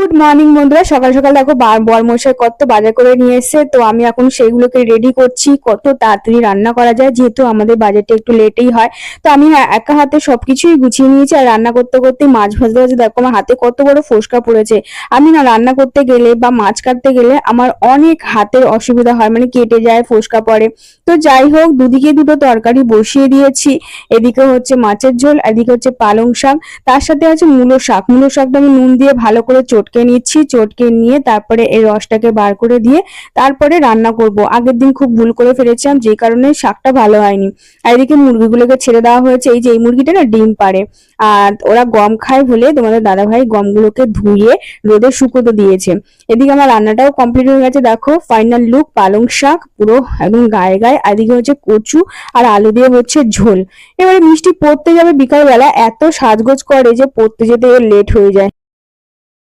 Good morning বন্ধুরা, সকাল সকাল দেখো বরমশাই কত বাজার করে নিয়ে এসেছে। তো আমি এখন সেইগুলোকে রেডি করছি কত তাড়াতাড়ি রান্না করা যায়, যেহেতু আমাদের বাজেটটা একটু লেটেই হয়। তো আমি একা হাতে সবকিছুই গুছিয়ে নিয়েছি, আর রান্না করতে করতে মাছ ভাজতে ভাজতে দেখো আমার হাতে কত বড় ফোসকা পড়েছে। আমি না রান্না করতে গেলে বা মাছ কাটতে গেলে আমার অনেক হাতের অসুবিধা হয়, মানে কেটে যায়, ফোসকা পড়ে। তো যাই হোক, দুদিকে দুটো তরকারি বসিয়ে দিয়েছি। এদিকে হচ্ছে মাছের ঝোল, এদিকে হচ্ছে পালং শাক, তার সাথে আছে মূলো শাক। মূলো শাকটা আমি নুন দিয়ে ভালো করে চটকে নিচ্ছি। চটকে নিয়ে তারপরে এই রসটাকে বার করে দিয়ে তারপরে রান্না করব। আগের দিন খুব ভুল করে ফেলেছিলাম, যে কারণে শাকটা ভালো হয়নি। আর এদিকে মুরগিগুলোকে ছেড়ে দেওয়া হয়েছে। এই যে এই মুরগিটা না ডিম পাড়ে, আর ওরা গম খায় বলে তোমাদের দাদাভাই গমগুলোকে ধুয়ে রোদে শুকোতে দিয়েছে। এদিকে আমার রান্নাটাও কমপ্লিট হয়ে গেছে, দেখো ফাইনাল লুক। পালং শাক পুরো একদম গায়ে গায়ে, এদিকে হচ্ছে কচু আর আলু দিয়ে হচ্ছে ঝোল। এবারে মিষ্টি পড়তে যাবে বিকাল বেলা, এত সাজগোজ করে যে পড়তে যেতে লেট হয়ে যায়।